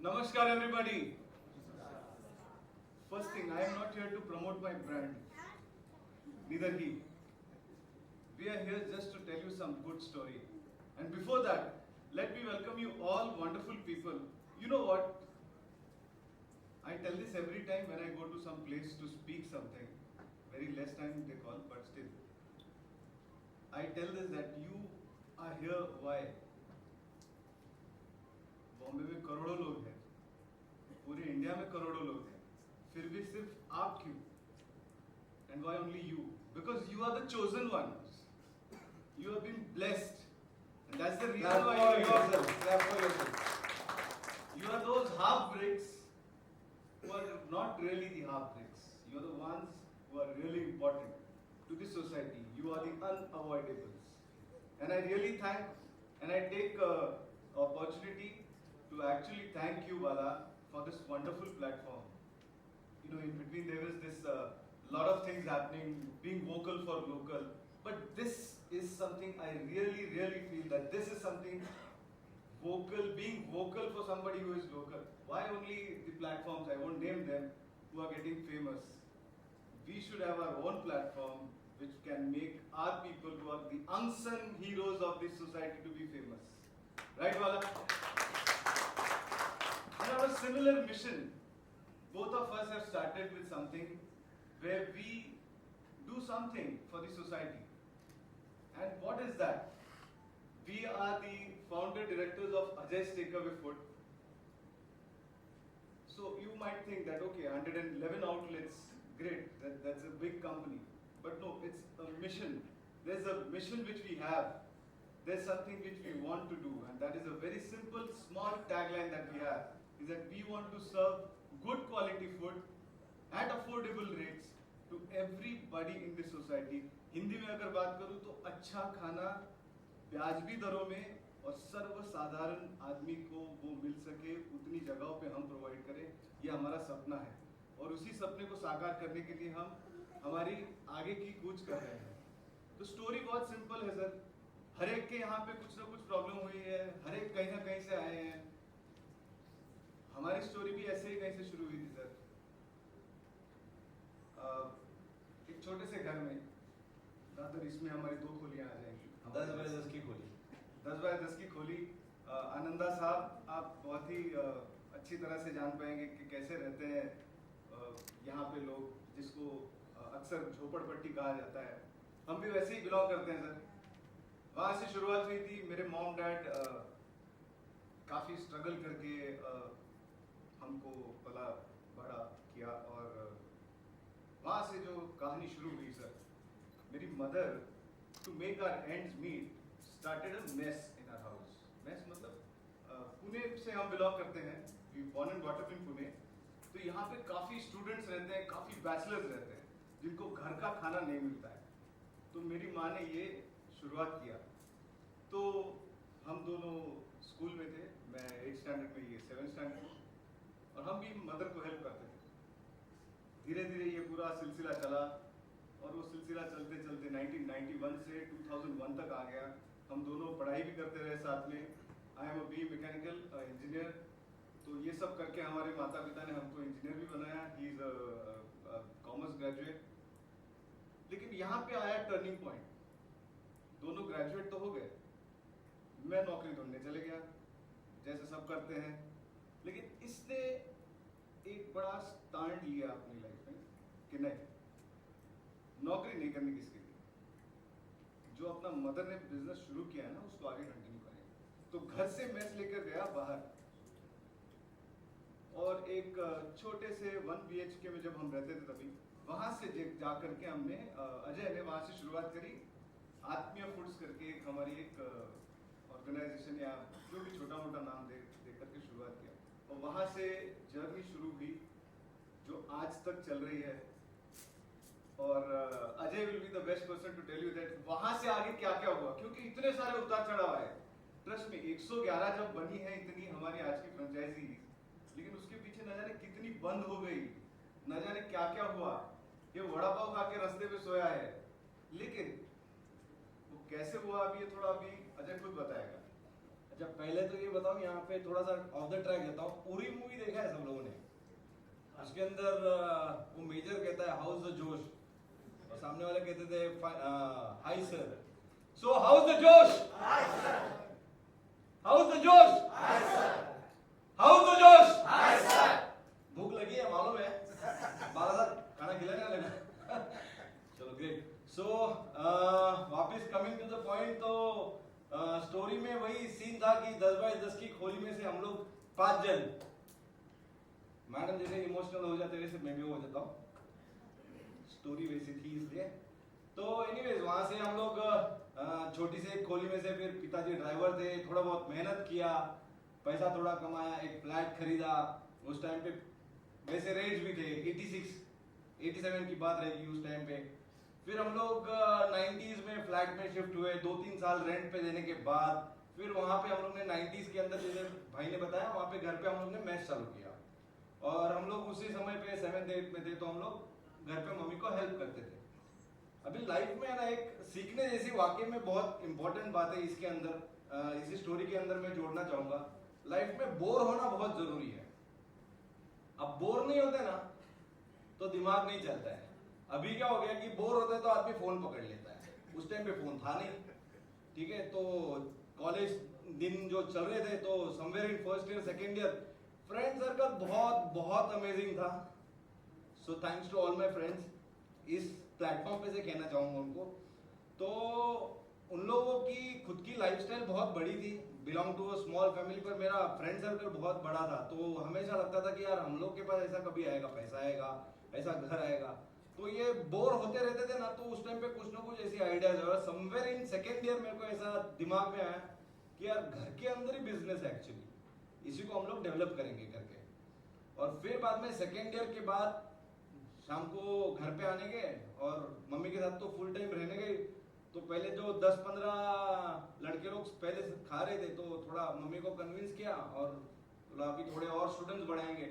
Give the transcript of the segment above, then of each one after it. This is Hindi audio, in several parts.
Namaskar everybody. First thing, I am not here to promote my brand. Neither he. We are here just to tell you some good story. And before that, let me welcome you all wonderful people. You know what? I tell this every time when I go to some place to speak something. Very less time they call, but still. I tell this that you are here why? Bombay में करोड़ों लोग हैं, पूरे इंडिया में करोड़ों लोग हैं, फिर भी सिर्फ आप क्यों? And why only you? Because you are the chosen ones. You have been blessed, and that's the reason why you are here. Clap for yourself. You are those half bricks who are not really the half bricks. You are the ones who are really important to this society. You are the unavoidables, and I really thank and I take opportunity to actually thank you, Bala, for this wonderful platform. You know, in between there is this lot of things happening, being vocal for local, but this is something I really, really feel that this is something vocal, being vocal for somebody who is local. Why only the platforms, I won't name them, who are getting famous? We should have our own platform which can make our people who are the unsung heroes of this society to be famous. Right, Bala? And our similar mission, both of us have started with something where we do something for the society. And what is that? We are the founder directors of Ajay's Takeaway Food. So you might think that, okay, 111 outlets, great, that's a big company. But no, it's a mission. There's a mission which we have. There's something which we want to do, and that is a very simple, small tagline that we have, is that we want to serve good quality food at affordable rates to everybody in the society. Hindi में अगर बात करूँ तो अच्छा खाना ब्याजबी दरों में और सर्वसाधारण आदमी को वो मिल सके उतनी जगहों पे हम प्रोवाइड करें, ये हमारा सपना है। और उसी सपने को साकार करने के लिए हम हमारी आगे की कूच कर रहे हैं। तो स्टोरी बहुत सिंपल है सर, हर एक के यहाँ पे कुछ ना कुछ प्रॉब्लम हुई है, हर एक कहीं ना कहीं से आए हैं। हमारी स्टोरी भी ऐसे ही कहीं से शुरू हुई थी सर। एक छोटे से घर में, दादर इसमें हमारी 2 खोलियां आ जाएंगी। 10 बाय 10 की खोली। 10 बाय 10 की खोली। आनंदा साहब, आप बहुत ही अच्छी तरह से जान पाएंगे कि कैसे रहते हैं यहाँ पे लोग, जिसको अक्सर झोपड़पट्टी कहा जाता है। हम भी वैसे ही बिलोंग करते हैं सर। वहाँ से शुरुआत हुई थी। मेरे मॉम डैड काफ़ी स्ट्रगल करके हमको पला बड़ा किया, और वहाँ से जो कहानी शुरू हुई सर, मेरी mother to make our ends meet started a mess in our house. Mess मतलब पुणे से हम बिलोंग करते हैं, we born and brought up in Pune. तो यहाँ पे काफ़ी स्टूडेंट्स रहते हैं, काफ़ी बैचलर्स रहते हैं जिनको घर का खाना नहीं मिलता है। तो मेरी माँ ने ये शुरुआत किया। तो हम दोनों स्कूल में थे, मैं 8th स्टैंडर्ड में, ये 7th स्टैंडर्ड में, और हम भी मदर को हेल्प करते थे। धीरे धीरे ये पूरा सिलसिला चला, और वो सिलसिला चलते चलते 1991 से 2001 तक आ गया। हम दोनों पढ़ाई भी करते रहे साथ में। I am a B mechanical engineer. तो ये सब करके हमारे माता पिता ने हमको इंजीनियर भी बनाया। He is a commerce graduate. लेकिन यहाँ पे आया टर्निंग पॉइंट। दोनों ग्रेजुएट तो हो गए, मैं नौकरी ढूंढने चले गया जैसे सब करते हैं। लेकिन इसने एक बड़ा स्टैंड लिया अपनी लाइफ में कि नहीं, नौकरी नहीं करनी किसके लिए। जो अपना मदर ने बिजनेस शुरू किया है ना, उसको आगे कंटिन्यू करें। तो घर से मेस लेकर गया बाहर, और एक छोटे से 1 BHK में जब हम रहते थे तभी, वहां से जा करके हमने, अजय ने वहां से शुरुआत करी। आत्मीय फूड्स करके एक हमारी एक ऑर्गेनाइजेशन, या जो भी छोटा मोटा नाम दे करके शुरुआत किया, और वहां से जर्नी शुरू हुई जो आज तक चल रही है। और Ajay will be the best person to tell you that वहां से आगे क्या क्या हुआ, क्योंकि इतने सारे उतार चढ़ाव आए। ट्रस्ट में 111 जब बनी है इतनी हमारी आज की फ्रेंचाइजी, लेकिन उसके पीछे न जाने कितनी बंद हो गई, न जाने क्या क्या हुआ। ये वड़ा पाव खा के रास्ते पे सोया है, लेकिन वो कैसे हुआ अभी ये थोड़ा अभी अजय खुद बताएगा। अच्छा पहले तो ये बताओ, यहाँ पे थोड़ा सा ऑफ द ट्रैक लेता हूँ। उरी मूवी देखा है सब लोगों ने? उसके अंदर वो मेजर कहता है हाउस द जोश, और सामने वाले कहते थे hi sir. So house the जोश, हाउस द जोश, हाउस द जोश। भूख लगी है मालूम है, 12,000 खाना खिलाने वाले ना। चलो ग्रेट। सो वापस कमिंग टू द पॉइंट, तो स्टोरी में वही सीन था कि 10 बाय 10 की खोली में से हम लोग 5 जन, मैडम जैसे इमोशनल हो जाते वैसे मैं भी हो जाता हूँ, स्टोरी वैसी थी इसलिए। तो एनीवेज वहां से हम लोग छोटी से एक खोली में से, फिर पिताजी ड्राइवर थे, थोड़ा बहुत मेहनत किया, पैसा थोड़ा कमाया, एक फ्लैट खरीदा। उस टाइम पे वैसे रेट्स भी थे, 86 87 की बात रहेगी उस टाइम पे। फिर हम लोग 90s में फ्लैट में शिफ्ट हुए, 2-3 साल रेंट पे देने के बाद फिर वहां पे हम लोग ने 90s के अंदर, जैसे भाई ने बताया, वहां पे घर पे हम लोग ने मेस चालू किया। और हम लोग उसी समय पे 7th 8th में थे, तो हम लोग घर पे मम्मी को हेल्प करते थे। अभी लाइफ में ना एक सीखने जैसी वाकई में बहुत इंपॉर्टेंट बात है इसके अंदर, इसी स्टोरी के अंदर मैं जोड़ना चाहूंगा। लाइफ में बोर होना बहुत जरूरी है। अब बोर नहीं होते ना तो दिमाग नहीं चलता है। अभी क्या हो गया कि बोर होते तो आदमी फोन पकड़ लेता है, उस टाइम पे फोन था नहीं, ठीक है। तो कॉलेज दिन जो चल रहे थे, तो somewhere in first year second year friend circle बहुत बहुत अमेजिंग था। So thanks to all my friends, इस प्लेटफॉर्म पे से कहना चाहूंगा उनको। तो उन लोगों की खुद की लाइफस्टाइल बहुत बड़ी थी, belong to a small family, पर मेरा फ्रेंड सर्कल बहुत बड़ा था। तो हमेशा लगता था कि यार हम लोग के पास ऐसा कभी आएगा, पैसा आएगा, ऐसा घर आएगा। तो ये बोर होते रहते थे ना, तो उस टाइम पे कुछ ना कुछ ऐसी आइडियाज, और समवेयर इन सेकेंड ईयर मेरे को ऐसा दिमाग में आया कि यार घर के अंदर ही बिजनेस है एक्चुअली, इसी को हम लोग डेवलप करेंगे करके। और फिर बाद में सेकेंड ईयर के बाद शाम को घर पे आने गए, और मम्मी के साथ तो फुल टाइम रहने गए। तो पहले जो 10-15 लड़के लोग पहले से खा रहे थे, तो थोड़ा मम्मी को कन्विंस किया, और बोला अभी थोड़े और स्टूडेंट्स बढ़ाएंगे,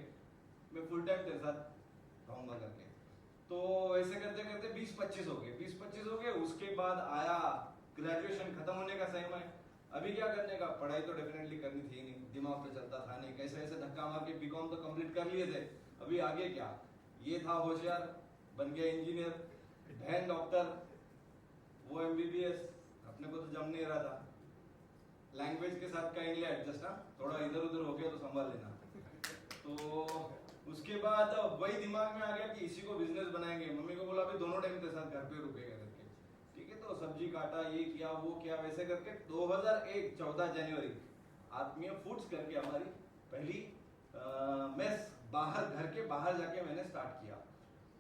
मैं फुल टाइम तेरे साथ रहूंगा करके। तो ऐसे करते करते 20-25 हो गए, 20-25 हो गए। उसके बाद आया ग्रेजुएशन खत्म होने का समय। अभी क्या करने का, पढ़ाई तो डेफिनेटली करनी थी नहीं, दिमाग पे चलता था नहीं, कैसे ऐसे धक्का मार के बीकॉम तो कंप्लीट कर लिए थे। अभी आगे क्या, ये था होशियार, बन गया इंजीनियर, बहन डॉक्टर, वो एमबीबीएस, अपने को तो जम नहीं रहा था। लैंग्वेज के साथ काइंडली एडजस्ट, ना थोड़ा इधर उधर हो गया तो संभाल लेना। तो उसके बाद वही दिमाग में आ गया कि इसी को बिजनेस बनाएंगे। मम्मी को बोला अभी दोनों टाइम के साथ घर पे रुकेगा करके, ठीक है। तो सब्जी काटा, ये किया वो किया, वैसे करके 2001 14 जनवरी आत्मीय फूड्स करके हमारी पहली मेस बाहर, घर के बाहर जाके मैंने स्टार्ट किया।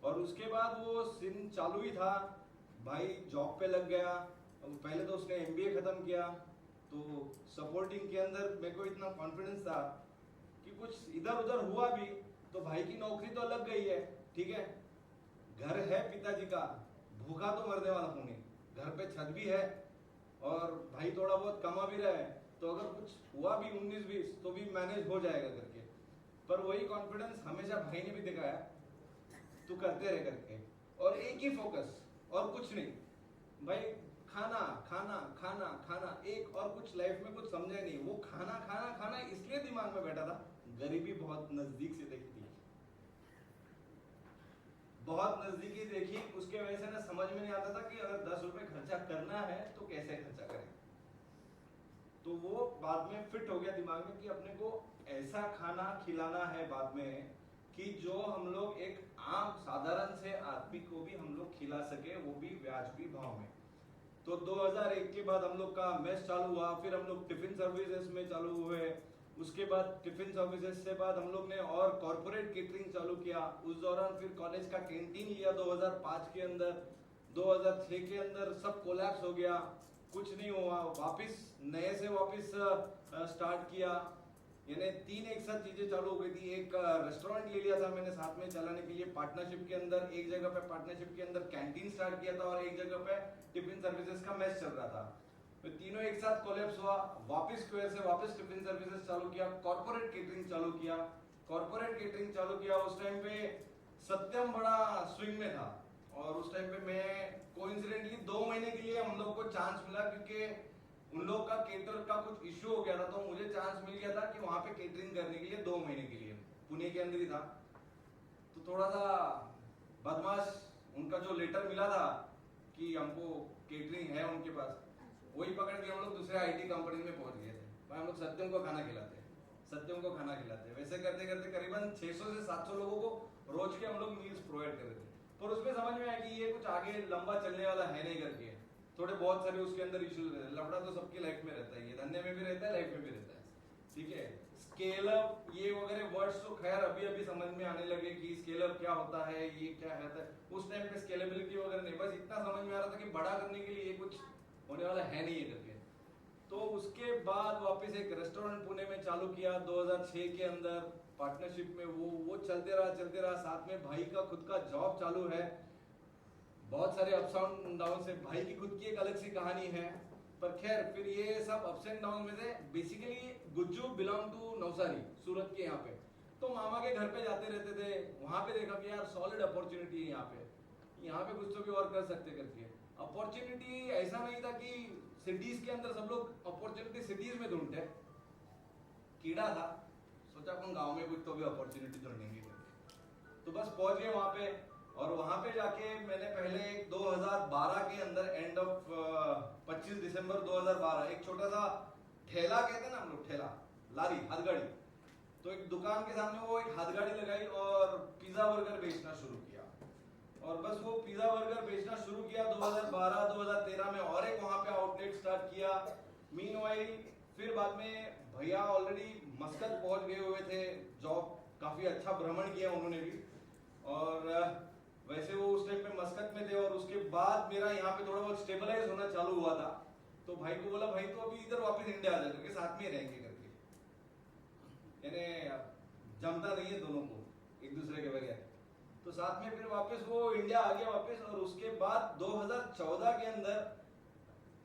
और उसके बाद वो सीन चालू ही था, भाई जॉब पे लग गया। पहले तो उसने एमबीए खत्म किया, तो सपोर्टिंग के अंदर मेरे को इतना कॉन्फिडेंस था कि कुछ इधर उधर हुआ भी तो भाई की नौकरी तो लग गई है, ठीक है, घर है पिताजी का, भूखा तो मरने वाला हूं नहीं, घर पे छत भी है, और भाई थोड़ा बहुत कमा भी रहा है, तो अगर कुछ हुआ भी 19-20 तो भी मैनेज हो जाएगा करके। पर वही कॉन्फिडेंस हमेशा भाई ने भी दिखाया, तू करते रहे करके, और एक ही फोकस और कुछ नहीं भाई, खाना खाना खाना खाना, एक और कुछ लाइफ में कुछ समझा ही नहीं। वो खाना खाना खाना इसलिए दिमाग में बैठा था, गरीबी बहुत नजदीक से देखी, बहुत नजदीकी देखी, उसके वजह से ना समझ में नहीं आता था कि अगर 10 रुपए खर्चा करना है तो कैसे खर्चा करें। तो वो बाद में फिट हो गया दिमाग में कि अपने को ऐसा खाना खिलाना है बाद में कि जो हम लोग एक आम साधारण से आदमी को भी हम लोग खिला सके, वो भी वाजबी भाव में। तो 2001 के बाद हम लोग का मेस चालू हुआ, फिर हम लोग टिफिन सर्विसेज में चालू हुए। उसके बाद टिफिन सर्विसेज से बाद हम लोग ने और कॉर्पोरेट केटरिंग चालू किया। उस दौरान फिर कॉलेज का कैंटीन लिया 2005 के अंदर। 2006 के अंदर सब कोलैप्स हो गया, कुछ नहीं हुआ, वापस नए से वापस स्टार्ट किया, यानी 3 एक साथ चीजें चालू हो गई थी। एक रेस्टोरेंट ले लिया था मैंने साथ में चलाने के लिए पार्टनरशिप के अंदर, एक जगह पे पार्टनरशिप के अंदर कैंटीन स्टार्ट किया था, और एक जगह पे टिफिन सर्विसेज का मेस चल रहा था। तो तीनों एक साथ कोलैप्स हुआ, वापस स्क्वायर से वापस टिफिन सर्विसेज चालू किया, कॉर्पोरेट केटरिंग चालू किया। कॉर्पोरेट केटरिंग चालू किया उस टाइम पे सत्यम बड़ा स्विंग में था, और उस टाइम पे मैं कोइंसिडेंटली 2 महीने के लिए हम लोग को चांस मिला, क्योंकि उन लोग का केटर का कुछ इश्यू हो गया था, तो मुझे चांस मिल गया था कि वहां पे केटरिंग करने के लिए 2 महीने के लिए पुणे के अंदर ही था। तो थोड़ा सा बदमाश उनका जो लेटर मिला था कि हमको केटरिंग है उनके पास, वही पकड़ के हम लोग दूसरे आईटी कंपनी में पहुंच गए थे। भाई हम लोग सत्यम को खाना खिलाते हैं, सत्यम को खाना खिलाते हैं। वैसे करते करते करीबन 600 से 700 लोगों को रोज के हम लोग मील्स प्रोवाइड कर रहे थे। पर उसमें समझ में आया कि ये कुछ आगे लंबा चलने वाला है नहीं करके, थोड़े बहुत सारे उसके अंदर इश्यूज रहते हैं। लफड़ा तो सबकी लाइफ में रहता है, ये धंधे में भी रहता है, लाइफ में भी रहता है, ठीक है। स्केल अप ये वगैरह वर्ड्स तो खैर अभी अभी समझ में आने लगे कि स्केल अप क्या होता है, ये क्या रहता है। उस टाइम पे स्केलेबिलिटी वगैरह नहीं, बस इतना समझ में आ रहा था कि बड़ा करने के लिए ये कुछ होने वाला है नहीं ये करके। तो उसके बाद वापस एक रेस्टोरेंट पुणे में चालू किया 2006 के अंदर पार्टनरशिप में। वो चलते रहा। साथ में भाई का खुद का जॉब चालू है, बहुत सारे अप्स एंड डाउन से। भाई की खुद की एक अलग सी कहानी है, पर खैर फिर ये सब अप्स एंड डाउन में से basically Gujju belong to Navsari, Surat के यहाँ पे। तो मामा के घर पे जाते रहते थे, वहां पे देखा कि यार सॉलिड अपॉर्चुनिटी है यहाँ पे कुछ तो भी और कर सकते करके। अपॉर्चुनिटी ऐसा नहीं था कि सिटीज के अंदर सब लोग अपॉर्चुनिटी सिटीज में ढूंढते, कीड़ा था, सोचा कौन गांव में कुछ तो भी अपॉर्चुनिटी ढूंढेंगे करके। तो बस पहुंच गए वहां पे, और वहां पे जाके मैंने पहले 2012 के अंदर एंड ऑफ 25 दिसंबर 2012 एक छोटा सा ठेला, कहते हैं ना हम लोग ठेला, लारी, हाथगाड़ी, तो एक दुकान के सामने वो एक हाथगाड़ी लगाई और पिज्जा बर्गर बेचना शुरू किया। और बस वो पिज्जा बर्गर बेचना शुरू किया 2012-2013 में, और एक वहां पे आउटलेट स्टार्ट किया। मीनवाइल फिर बाद में भैया ऑलरेडी मस्कत पहुंच गए हुए थे, जॉब काफी अच्छा भ्रमण किया उन्होंने भी, और वैसे वो उस टाइम पे मस्कत में थे। और उसके बाद मेरा यहाँ पे थोड़ा बहुत स्टेबलाइज होना चालू हुआ था, तो भाई को बोला भाई तो अभी इधर वापस इंडिया आ जा करके, साथ में रहेंगे करके, यानी जमता नहीं है दोनों को एक दूसरे के बगैर। तो साथ में फिर वापस वो इंडिया आ गया वापस। और उसके बाद 2014 के अंदर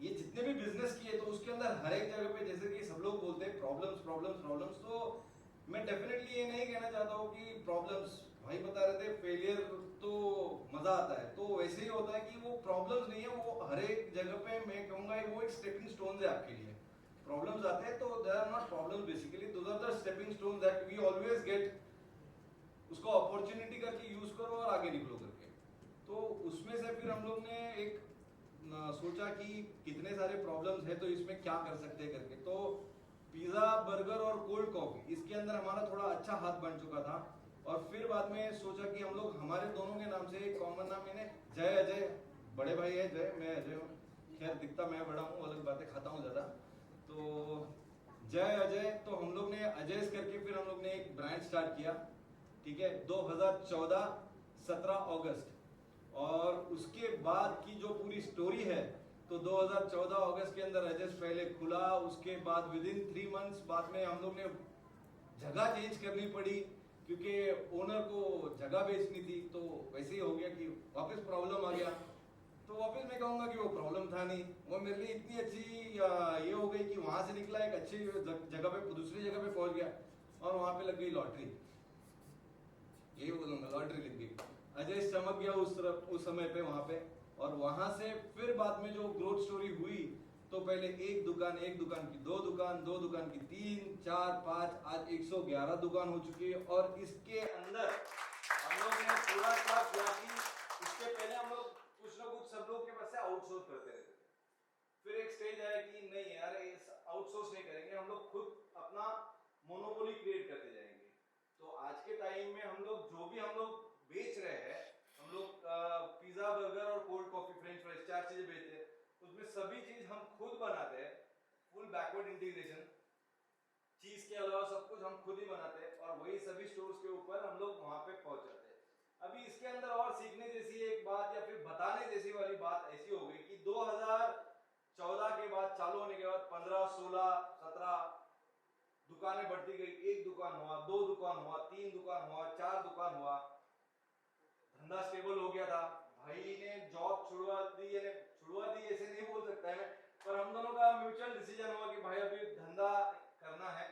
ये जितने भी बिजनेस किए, तो उसके अंदर हर एक जगह पे जैसे कि सब लोग बोलते हैं प्रॉब्लम्स प्रॉब्लम्स प्रॉब्लम्स, तो मैं डेफिनेटली ये नहीं कहना चाहता हूँ कि प्रॉब्लम्स, भाई बता रहे थे फेलियर तो मजा आता है, तो वैसे ही होता है कि वो प्रॉब्लम्स नहीं है, वो हर एक जगह पे मैं कहूंगा वो एक स्टेपिंग स्टोन है आपके लिए। प्रॉब्लम्स आते हैं तो they are not problems, basically those are the stepping stone that we always get, उसको अपॉर्चुनिटी करके यूज करो और आगे निकलो करके। तो उसमें से फिर हम लोग ने एक सोचा कि कितने सारे प्रॉब्लम्स है तो इसमें क्या कर सकते हैं करके। तो पिज्जा बर्गर और कोल्ड कॉफी, इसके अंदर हमारा थोड़ा अच्छा हाथ बन चुका था। और फिर बाद में सोचा कि हम लोग हमारे दोनों के नाम से एक कॉमन नाम, मैंने जय अजय, बड़े भाई है जय, मैं अजय हूँ, खैर दिखता मैं बड़ा हूँ, अलग बातें, खाता हूँ ज्यादा, तो जय अजय। तो हम लोग ने अजय करके फिर हम लोग ने एक ब्रांड स्टार्ट किया, ठीक है, 2014 17 अगस्त। और उसके बाद की जो पूरी स्टोरी है, तो 2014 अगस्त के अंदर अजय पहले खुला, उसके बाद विद इन 3 मंथ्स बाद में हम लोग ने जगह चेंज करनी पड़ी, क्योंकि ओनर को जगह बेचनी थी। तो वैसे ही हो गया कि वापस प्रॉब्लम आ गया। तो वापस मैं कहूंगा कि वो प्रॉब्लम था नहीं, वो मेरे लिए इतनी अच्छी ये हो गई कि वहां से निकला, एक अच्छी जगह पे, दूसरी जगह पे पहुंच गया, और वहां पे लग गई लॉटरी, यही बोलूंगा, लॉटरी लग गई। अजय चमक गया उस समय पे वहां पे। और वहां से फिर बाद में जो ग्रोथ स्टोरी हुई, तो पहले एक दुकान की, दो दुकान की 3 4 5, आज 111 दुकान हो चुकी है। और इसके अंदर हम लोग ने पूरा क्या किया कि इसके पहले हम लोग कुछ ना कुछ सब लोग के पास से आउटसोर्स करते रहते थे। फिर एक स्टेज आया कि नहीं यार आउटसोर्स नहीं करेंगे, हम लोग खुद अपना मोनोपोली क्रिएट करते जाएंगे। तो आज के टाइम में हम लोग जो भी हम लोग बेच रहे हैं, हम लोग पिज्जा बर्गर और कोल्ड कॉफी फ्रेंच फ्राइज 4 चीजें बेचते हैं, उसमें सभी चीज हम खुद बनाते हैं, फुल बैकवर्ड इंटीग्रेशन, चीज के अलावा सब कुछ हम खुद ही बनाते हैं, और वही सभी स्टोर्स के ऊपर हम लोग वहां पे पहुंच जाते हैं। अभी इसके अंदर और सीखने जैसी एक बात या फिर बताने जैसी वाली बात ऐसी हो गई कि 2014 के बाद चालू होने के बाद 15 16 17 दुकानें बढ़ती गई, 1 दुकान हुआ, 2 दुकान हुआ, 3 दुकान हुआ, 4 दुकान हुआ, धंधा स्टेबल हो गया था। भाई ने जॉब छुड़वा दी ऐसे नहीं बोल सकता है मैं, पर हम दोनों का म्यूचुअल डिसीजन हुआ कि भाई अभी धंधा करना है।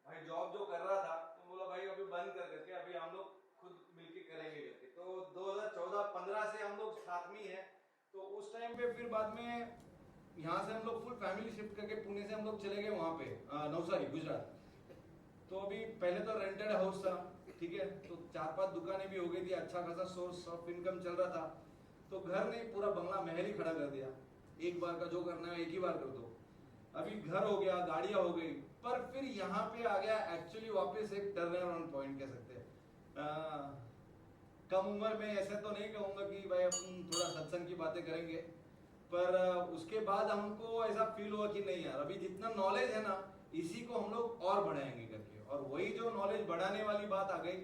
भाई जॉब जो कर रहा था तो बोला भाई अभी बंद कर करके अभी हम लोग खुद मिलके करेंगे करके। तो 2014-15 से हम लोग साथ में ही हैं। तो उस टाइम पे फिर बाद में यहाँ से हम लोग फुल फैमिली शिफ्ट करके पुणे से हम लोग चले गए वहाँ पे नवसारी गुजरात। तो अभी पहले तो रेंटेड हाउस था, ठीक है, तो 4-5 दुकानें भी हो गई थी, अच्छा खासा सोर्स ऑफ इनकम चल रहा था। तो घर नहीं, पूरा बंगला महल ही खड़ा कर दिया, एक बार का जो करना है एक ही बार कर दो। अभी घर हो गया, गाड़ियां हो गई, पर फिर यहाँ पे आ गया एक्चुअली वापस एक टर्न अराउंड पॉइंट कह सकते हैं। कम उम्र में ऐसे तो नहीं कहूंगा कि भाई अपन थोड़ा सत्संग की बातें करेंगे, पर उसके बाद हमको ऐसा फील हुआ कि नहीं यार, अभी जितना नॉलेज है ना इसी को हम लोग और बढ़ाएंगे करके, और वही जो नॉलेज बढ़ाने वाली बात आ गई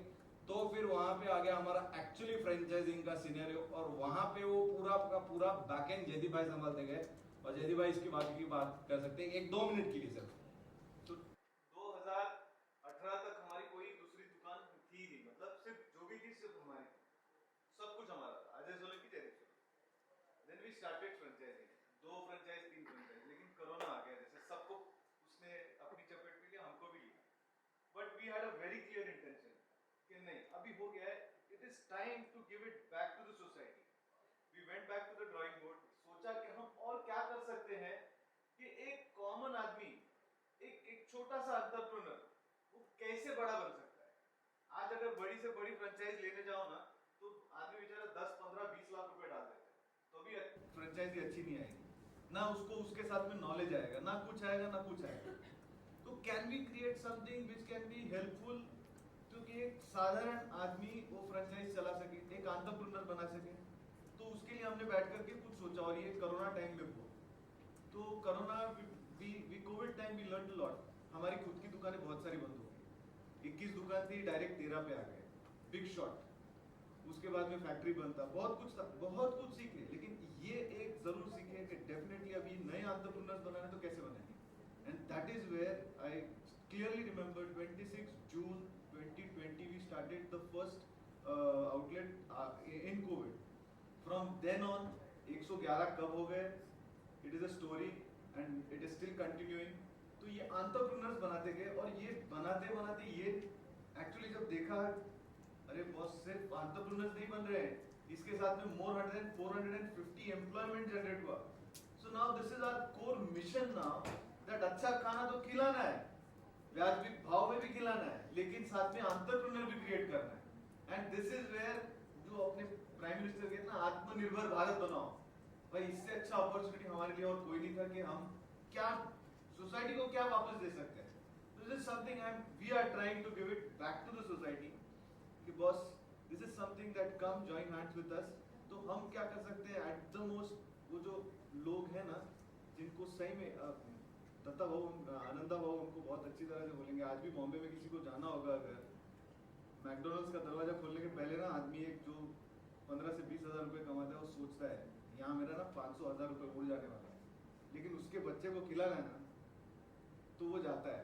तो फिर वहां पे आ गया हमारा एक्चुअली फ्रेंचाइजिंग का सिनेरियो, और वहां पे वो पूरा का पूरा बैकएंड जयदीप भाई संभालते गए। और जयदीप भाई इसकी बाकी की बात कर सकते हैं 1-2 मिनट के लिए सर। तो 2018 तक हमारी कोई दूसरी दुकान थी नहीं, मतलब सिर्फ जो भी थी सिर्फ हमारी, सब कुछ हमारा था, Ajay Solanki Jaydeep Solanki. Then we started franchising, 2 franchise 3 franchise, लेकिन कोरोना आ गया, जैसे सबको उसने अपनी चपेट में लिया, हमको भी लिया। But we had a very clear intention कि नहीं, अभी हो गया है, it is time to give it back to the society. We went back to the drawing board, सोचा कि हम और क्या कर सकते हैं कि एक कॉमन आदमी, एक छोटा सा एंटरप्रेन्योर वो कैसे बड़ा बन सकता है। आज अगर बड़ी से बड़ी फ्रेंचाइज लेने जाओ ना तो आदमी बेचारा 10, 15, 20 लाख रुपए डाल देता है, तो भी फ्रेंचाइजी अच्छी नहीं आएगी, ना उसको उसके साथ में नॉलेज आएगा, ना कुछ आएगा ना कुछ आएगा। तो can we create something which can be helpful, क्योंकि एक साधारण आदमी वो फ्रेंचाइज चला सके, एक एंटरप्रेन्योर बना सके। तो उसके लिए हमने बैठ करके कुछ सोचा, और ये कोरोना टाइम में हुआ। तो corona covid time we learn a lot. हमारी खुद की दुकानें बहुत सारी बंद हो गई, 21 दुकान थी, डायरेक्ट 13 पे आ गए, बिग शॉट। उसके बाद में फैक्ट्री बंद था, बहुत कुछ था, बहुत कुछ सीखे, लेकिन ये एक जरूर सीखे कि डेफिनेटली अभी नए एंटरप्रेन्योर्स बनाने तो कैसे बनाएंगे। And that is where I clearly remember 26 June 2020 we started the first outlet in COVID. From then on 111 कब हो गए, it is a story and it is still continuing. तो ये एंटरप्रेन्योर्स बनाते गए, और ये बनाते बनाते ये एक्चुअली जब देखा, अरे बॉस सिर्फ एंटरप्रेन्योर्स नहीं बन रहे हैं, इसके साथ में more than 450 एम्प्लॉयमेंट जनरेट हुआ। So now this is our core mission now, that अच्छा खाना तो खिलाना है, व्याजबी भाव में भी खिलाना है, लेकिन साथ में एंटरप्रेन्योर भी क्रिएट करना है। एंड दिस इज वेयर जो अपने प्राइम मिनिस्टर कहते हैं ना, आत्मनिर्भर भारत बनाओ, भाई इससे अच्छा अपॉर्चुनिटी हमारे लिए और कोई नहीं था कि हम क्या सोसाइटी को क्या वापस दे सकते हैं। This is something we are trying to give it back to the society कि boss this is something that come join hands with us. तो हम क्या कर सकते हैं एट द मोस्ट, वो जो लोग हैं ना जिनको सही में दत्ता भाऊ, आनंदा भाऊ हमको बहुत अच्छी तरह से बोलेंगे, आज भी बॉम्बे में किसी को जाना होगा अगर, मैकडोनल्ड्स का दरवाजा खोलने के पहले ना आदमी एक जो 15 से 20 हज़ार रुपये कमाता है वो सोचता है यहाँ मेरा ना 500,000 रुपये उड़ जाने वाला है, लेकिन उसके बच्चे को खिलाना है ना तो वो जाता है।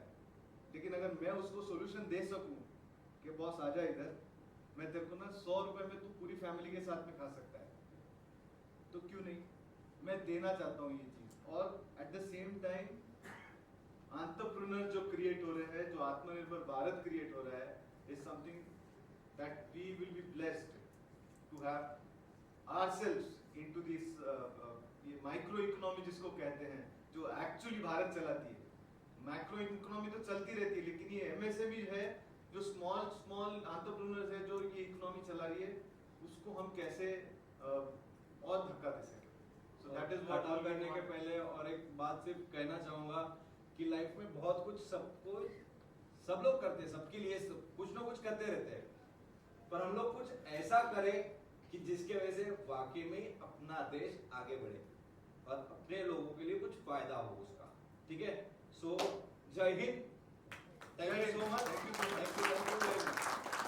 लेकिन अगर मैं उसको सोल्यूशन दे सकूं कि बॉस आ जा इधर, मैं तेरे को ना 100 रुपये में तू पूरी फैमिली के साथ में खा सकता है, तो क्यों नहीं, मैं देना चाहता हूँ ये चीज़। और at the same time entrepreneur जो क्रिएट हो रहे हैं, जो आत्मनिर्भर भारत क्रिएट हो रहा है, is something that we will be blessed to have ourselves into this, ये माइक्रो इकोनॉमी जिसको कहते हैं, जो एक्चुअली भारत चलाती है। मैक्रो इकोनॉमी तो चलती रहती है, लेकिन ये एमएसएमई है, जो स्मॉल एंटरप्रेन्योर्स है, जो ये इकोनॉमी चला रही है, उसको हम कैसे और धक्का दे सकें। So that is what all करने के पहले और एक बात सिर्फ कहना चाहूंगा कि लाइफ में बहुत कुछ सब लोग करते हैं, सबके लिए कुछ ना कुछ करते रहते हैं, पर हम लोग कुछ ऐसा करें कि जिसके वजह से वाकई में अपना देश आगे बढ़े और अपने लोगों के लिए कुछ फायदा हो उसका, ठीक है। सो जय Hind, thank you so much, thank you very much.